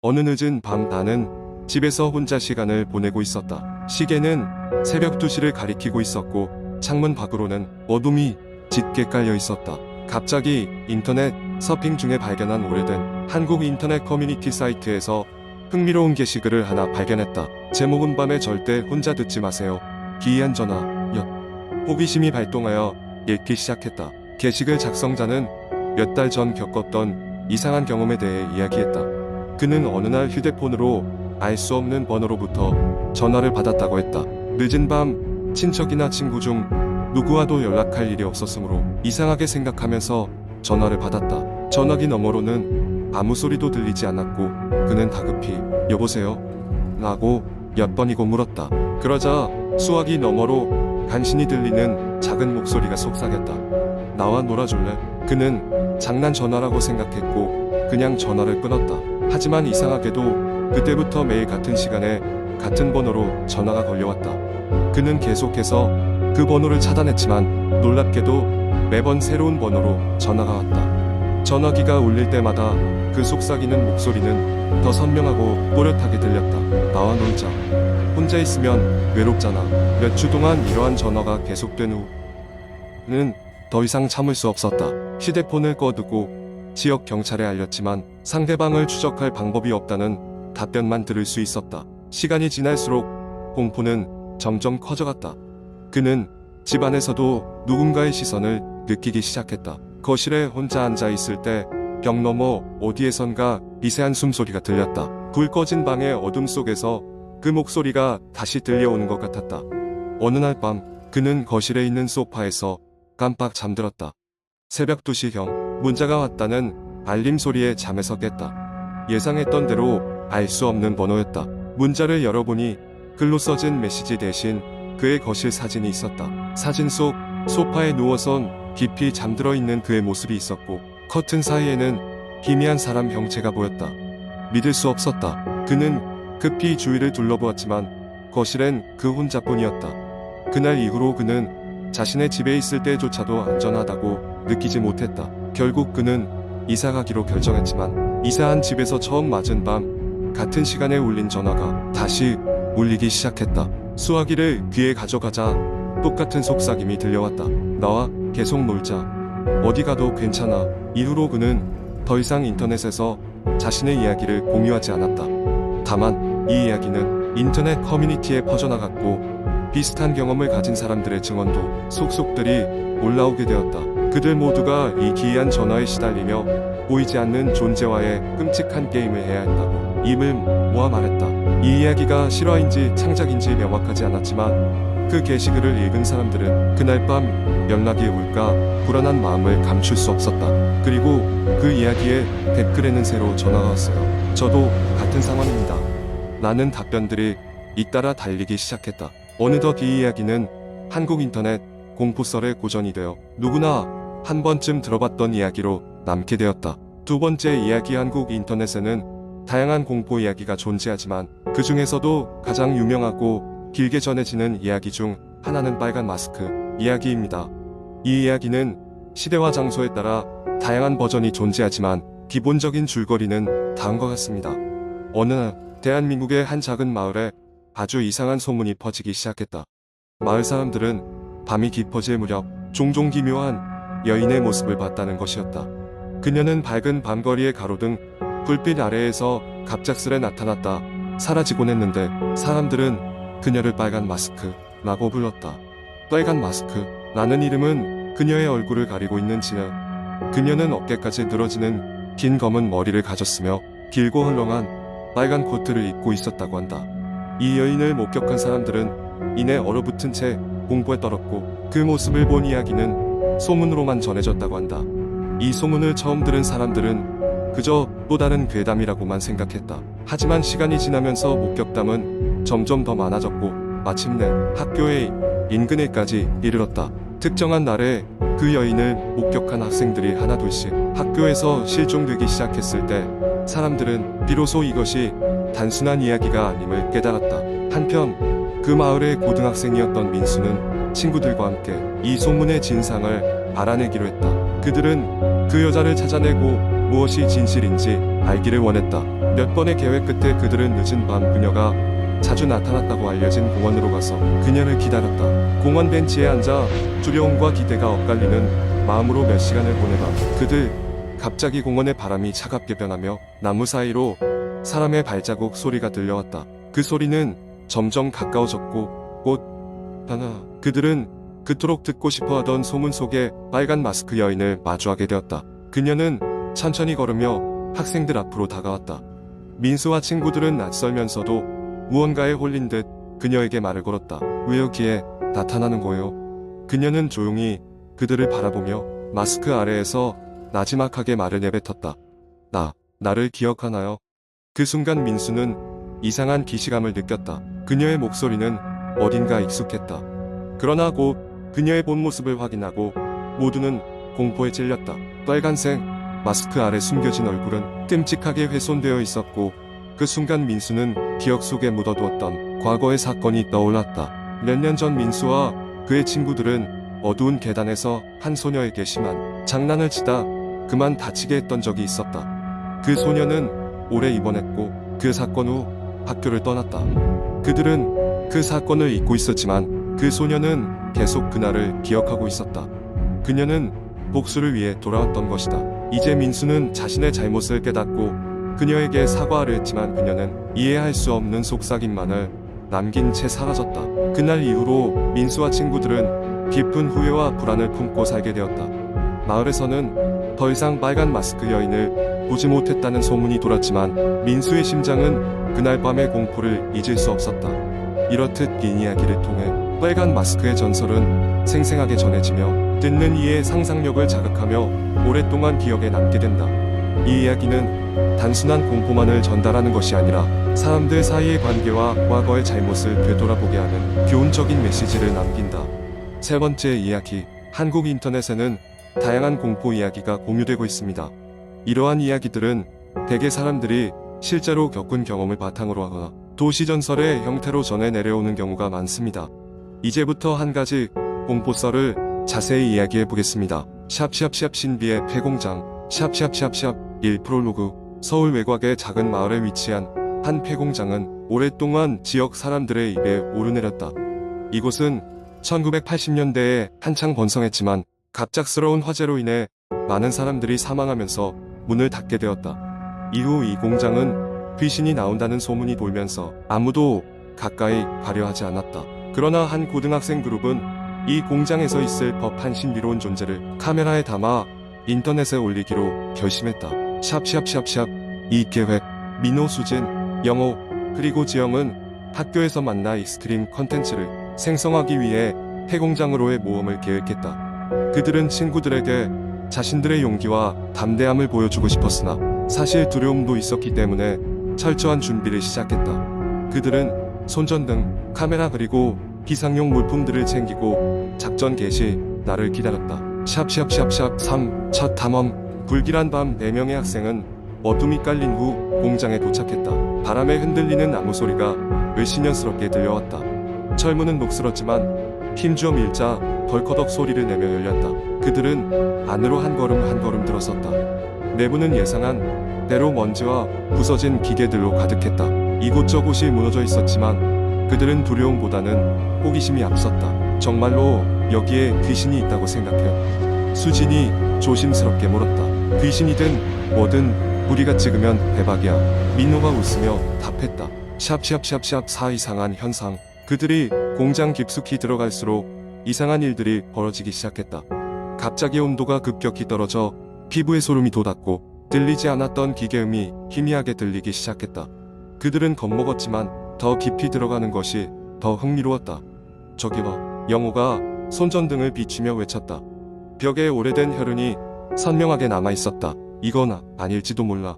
어느 늦은 밤 나는 집에서 혼자 시간을 보내고 있었다. 시계는 새벽 2시를 가리키고 있었고 창문 밖으로는 어둠이 짙게 깔려 있었다. 갑자기 인터넷 서핑 중에 발견한 오래된 한국 인터넷 커뮤니티 사이트에서 흥미로운 게시글을 하나 발견했다. 제목은 밤에 절대 혼자 듣지 마세요. 기이한 전화. 호기심이 발동하여 읽기 시작했다. 게시글 작성자는 몇 달 전 겪었던 이상한 경험에 대해 이야기했다. 그는 어느 날 휴대폰으로 알 수 없는 번호로부터 전화를 받았다고 했다. 늦은 밤 친척이나 친구 중 누구와도 연락할 일이 없었으므로 이상하게 생각하면서 전화를 받았다. 전화기 너머로는 아무 소리도 들리지 않았고 그는 다급히 여보세요? 라고 몇 번이고 물었다. 그러자 수화기 너머로 간신히 들리는 작은 목소리가 속삭였다. 나와 놀아줄래? 그는 장난 전화라고 생각했고 그냥 전화를 끊었다. 하지만 이상하게도 그때부터 매일 같은 시간에 같은 번호로 전화가 걸려왔다. 그는 계속해서 그 번호를 차단했지만 놀랍게도 매번 새로운 번호로 전화가 왔다. 전화기가 울릴 때마다 그 속삭이는 목소리는 더 선명하고 또렷하게 들렸다. 나와 놀자. 혼자 있으면 외롭잖아. 몇 주 동안 이러한 전화가 계속된 후는 더 이상 참을 수 없었다. 휴대폰을 꺼두고 지역 경찰에 알렸지만 상대방을 추적할 방법이 없다는 답변만 들을 수 있었다. 시간이 지날수록 공포는 점점 커져갔다. 그는 집 안에서도 누군가의 시선을 느끼기 시작했다. 거실에 혼자 앉아 있을 때 벽 너머 어디에선가 미세한 숨소리가 들렸다. 불 꺼진 방의 어둠 속에서 그 목소리가 다시 들려오는 것 같았다. 어느 날 밤 그는 거실에 있는 소파에서 깜빡 잠들었다. 새벽 2시경 문자가 왔다는 알림 소리에 잠에서 깼다. 예상했던 대로 알 수 없는 번호였다. 문자를 열어보니 글로 써진 메시지 대신 그의 거실 사진이 있었다. 사진 속 소파에 누워선 깊이 잠들어 있는 그의 모습이 있었고 커튼 사이에는 희미한 사람 형체가 보였다. 믿을 수 없었다. 그는 급히 주위를 둘러보았지만 거실엔 그 혼자뿐이었다. 그날 이후로 그는 자신의 집에 있을 때조차도 안전하다고 느끼지 못했다. 결국 그는 이사가기로 결정했지만 이사한 집에서 처음 맞은 밤 같은 시간에 울린 전화가 다시 울리기 시작했다. 수화기를 귀에 가져가자 똑같은 속삭임이 들려왔다. 나와 계속 놀자. 어디 가도 괜찮아. 이후로 그는 더 이상 인터넷에서 자신의 이야기를 공유하지 않았다. 다만 이 이야기는 인터넷 커뮤니티에 퍼져나갔고 비슷한 경험을 가진 사람들의 증언도 속속들이 올라오게 되었다. 그들 모두가 이 기이한 전화에 시달리며 보이지 않는 존재와의 끔찍한 게임을 해야 했다고 입을 모아 말했다. 이 이야기가 실화인지 창작인지 명확하지 않았지만 그 게시글을 읽은 사람들은 그날 밤 연락이 올까 불안한 마음을 감출 수 없었다. 그리고 그 이야기에 댓글에는 새로 전화가 왔어요. 저도 같은 상황입니다. 라는 답변들이 잇따라 달리기 시작했다. 어느덧 이 이야기는 한국 인터넷 공포썰의 고전이 되어 누구나 한 번쯤 들어봤던 이야기로 남게 되었다. 두 번째 이야기. 한국 인터넷에는 다양한 공포 이야기가 존재하지만 그 중에서도 가장 유명하고 길게 전해지는 이야기 중 하나는 빨간 마스크 이야기입니다. 이 이야기는 시대와 장소에 따라 다양한 버전이 존재하지만 기본적인 줄거리는 다음과 같습니다. 어느 날 대한민국의 한 작은 마을에 아주 이상한 소문이 퍼지기 시작했다. 마을 사람들은 밤이 깊어질 무렵 종종 기묘한 여인의 모습을 봤다는 것이었다. 그녀는 밝은 밤거리의 가로등 불빛 아래에서 갑작스레 나타났다 사라지곤 했는데 사람들은 그녀를 빨간 마스크라고 불렀다. 빨간 마스크라는 이름은 그녀의 얼굴을 가리고 있는 지역. 그녀는 어깨까지 늘어지는 긴 검은 머리를 가졌으며 길고 헐렁한 빨간 코트를 입고 있었다고 한다. 이 여인을 목격한 사람들은 이내 얼어붙은 채 공포에 떨었고 그 모습을 본 이야기는 소문으로만 전해졌다고 한다. 이 소문을 처음 들은 사람들은 그저 또 다른 괴담이라고만 생각했다. 하지만 시간이 지나면서 목격담은 점점 더 많아졌고 마침내 학교의 인근에까지 이르렀다. 특정한 날에 그 여인을 목격한 학생들이 하나둘씩 학교에서 실종되기 시작했을 때 사람들은 비로소 이것이 단순한 이야기가 아님을 깨달았다. 한편 그 마을의 고등학생이었던 민수는 친구들과 함께 이 소문의 진상을 알아내기로 했다. 그들은 그 여자를 찾아내고 무엇이 진실인지 알기를 원했다. 몇 번의 계획 끝에 그들은 늦은 밤 그녀가 자주 나타났다고 알려진 공원으로 가서 그녀를 기다렸다. 공원 벤치에 앉아 두려움과 기대가 엇갈리는 마음으로 몇 시간을 보내다 그들 갑자기 공원의 바람이 차갑게 변하며 나무 사이로 사람의 발자국 소리가 들려왔다. 그 소리는 점점 가까워졌고 꽃 하나 그들은 그토록 듣고 싶어하던 소문 속에 빨간 마스크 여인을 마주하게 되었다. 그녀는 천천히 걸으며 학생들 앞으로 다가왔다. 민수와 친구들은 낯설면서도 무언가에 홀린 듯 그녀에게 말을 걸었다. 왜 여기에 나타나는 거예요? 그녀는 조용히 그들을 바라보며 마스크 아래에서 나지막하게 말을 내뱉었다. 나를 기억하나요? 그 순간 민수는 이상한 기시감을 느꼈다. 그녀의 목소리는 어딘가 익숙했다. 그러나 곧 그녀의 본 모습을 확인하고 모두는 공포에 찔렸다. 빨간색 마스크 아래 숨겨진 얼굴은 끔찍하게 훼손되어 있었고 그 순간 민수는 기억 속에 묻어두었던 과거의 사건이 떠올랐다. 몇 년 전 민수와 그의 친구들은 어두운 계단에서 한 소녀에게 심한 장난을 치다 그만 다치게 했던 적이 있었다. 그 소녀는 오래 입원했고 그 사건 후 학교를 떠났다. 그들은 그 사건을 잊고 있었지만 그 소녀는 계속 그날을 기억하고 있었다. 그녀는 복수를 위해 돌아왔던 것이다. 이제 민수는 자신의 잘못을 깨닫고 그녀에게 사과하려 했지만 그녀는 이해할 수 없는 속삭임만을 남긴 채 사라졌다. 그날 이후로 민수와 친구들은 깊은 후회와 불안을 품고 살게 되었다. 마을에서는 더 이상 빨간 마스크 여인을 보지 못했다는 소문이 돌았지만 민수의 심장은 그날 밤의 공포를 잊을 수 없었다. 이렇듯 긴 이야기를 통해 빨간 마스크의 전설은 생생하게 전해지며 듣는 이의 상상력을 자극하며 오랫동안 기억에 남게 된다. 이 이야기는 단순한 공포만을 전달하는 것이 아니라 사람들 사이의 관계와 과거의 잘못을 되돌아보게 하는 교훈적인 메시지를 남긴다. 세 번째 이야기, 한국 인터넷에는 다양한 공포 이야기가 공유되고 있습니다. 이러한 이야기들은 대개 사람들이 실제로 겪은 경험을 바탕으로 하거나 도시전설의 형태로 전해 내려오는 경우가 많습니다. 이제부터 한 가지 공포썰을 자세히 이야기해 보겠습니다. 신비의 폐공장 샵 1 프롤로그. 서울 외곽의 작은 마을에 위치한 한 폐공장은 오랫동안 지역 사람들의 입에 오르내렸다. 이곳은 1980년대에 한창 번성했지만 갑작스러운 화재로 인해 많은 사람들이 사망하면서 문을 닫게 되었다. 이후 이 공장은 귀신이 나온다는 소문이 돌면서 아무도 가까이 가려 하지 않았다. 그러나 한 고등학생 그룹은 이 공장에서 있을 법한 신비로운 존재를 카메라에 담아 인터넷에 올리기로 결심했다. 이 계획, 민호, 수진, 영호, 그리고 지영은 학교에서 만나 익스트림 컨텐츠를 생성하기 위해 폐공장으로의 모험을 계획했다. 그들은 친구들에게 자신들의 용기와 담대함을 보여주고 싶었으나 사실 두려움도 있었기 때문에 철저한 준비를 시작했다. 그들은 손전등, 카메라 그리고 비상용 물품들을 챙기고 작전 개시 날을 기다렸다. 3. 첫 탐험. 불길한 밤 4명의 학생은 어둠이 깔린 후 공장에 도착했다. 바람에 흔들리는 나무 소리가 을씨년스럽게 들려왔다. 철문은 녹슬었지만 힘주어 밀자 덜커덕 소리를 내며 열렸다. 그들은 안으로 한 걸음 들어섰다. 내부는 예상한 대로 먼지와 부서진 기계들로 가득했다. 이곳저곳이 무너져 있었지만 그들은 두려움보다는 호기심이 앞섰다. 정말로 여기에 귀신이 있다고 생각해? 수진이 조심스럽게 물었다. 귀신이든 뭐든 우리가 찍으면 대박이야. 민호가 웃으며 답했다. 4 이상한 현상. 그들이 공장 깊숙이 들어갈수록 이상한 일들이 벌어지기 시작했다. 갑자기 온도가 급격히 떨어져 피부에 소름이 돋았고 들리지 않았던 기계음이 희미하게 들리기 시작했다. 그들은 겁먹었지만 더 깊이 들어가는 것이 더 흥미로웠다. 저기 봐. 영호가 손전등을 비추며 외쳤다. 벽에 오래된 혈흔이 선명하게 남아있었다. 이건 아닐지도 몰라.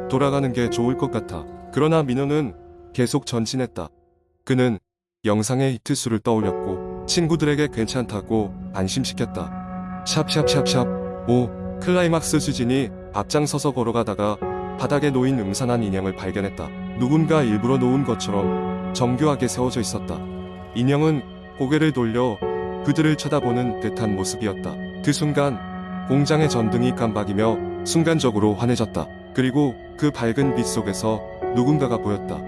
돌아가는 게 좋을 것 같아. 그러나 민호는 계속 전진했다. 그는 영상의 히트수를 떠올렸고 친구들에게 괜찮다고 안심시켰다. 5. 클라이막스. 수진이 앞장서서 걸어가다가 바닥에 놓인 음산한 인형을 발견했다. 누군가 일부러 놓은 것처럼 정교하게 세워져 있었다. 인형은 고개를 돌려 그들을 쳐다보는 듯한 모습이었다. 그 순간 공장의 전등이 깜박이며 순간적으로 환해졌다. 그리고 그 밝은 빛 속에서 누군가가 보였다.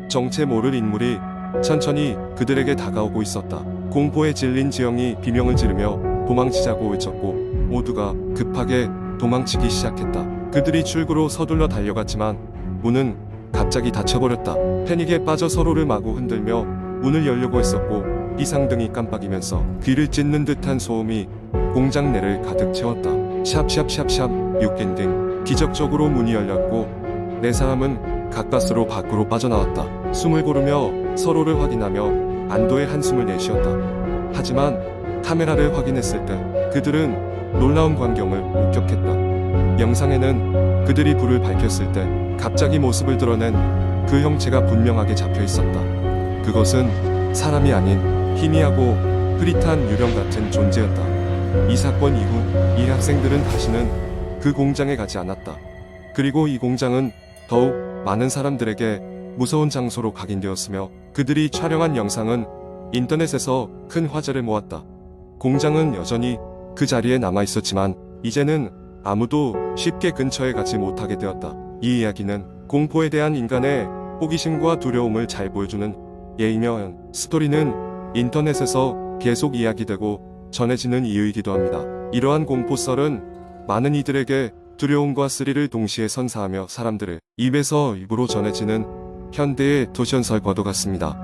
정체 모를 인물이 천천히 그들에게 다가오고 있었다. 공포에 질린 지영이 비명을 지르며 도망치자고 외쳤고 모두가 급하게 도망치기 시작했다. 그들이 출구로 서둘러 달려갔지만 문은 갑자기 닫혀버렸다. 패닉에 빠져 서로를 마구 흔들며 문을 열려고 했었고 비상등이 깜빡이면서 귀를 찢는 듯한 소음이 공장 내를 가득 채웠다. 샵샵샵샵 6엔딩. 기적적으로 문이 열렸고 네 사람은 가까스로 밖으로 빠져나왔다. 숨을 고르며 서로를 확인하며 안도의 한숨을 내쉬었다. 하지만 카메라를 확인했을 때 그들은 놀라운 광경을 목격했다. 영상에는 그들이 불을 밝혔을 때 갑자기 모습을 드러낸 그 형체가 분명하게 잡혀 있었다. 그것은 사람이 아닌 희미하고 흐릿한 유령 같은 존재였다. 이 사건 이후 이 학생들은 다시는 그 공장에 가지 않았다. 그리고 이 공장은 더욱 많은 사람들에게 무서운 장소로 각인되었으며 그들이 촬영한 영상은 인터넷에서 큰 화제를 모았다. 공장은 여전히 그 자리에 남아 있었지만 이제는 아무도 쉽게 근처에 가지 못하게 되었다. 이 이야기는 공포에 대한 인간의 호기심과 두려움을 잘 보여주는 예이며 스토리는 인터넷에서 계속 이야기되고 전해지는 이유이기도 합니다. 이러한 공포썰은 많은 이들에게 두려움과 스릴을 동시에 선사하며 사람들을 입에서 입으로 전해지는 현대의 도시연설과도 같습니다.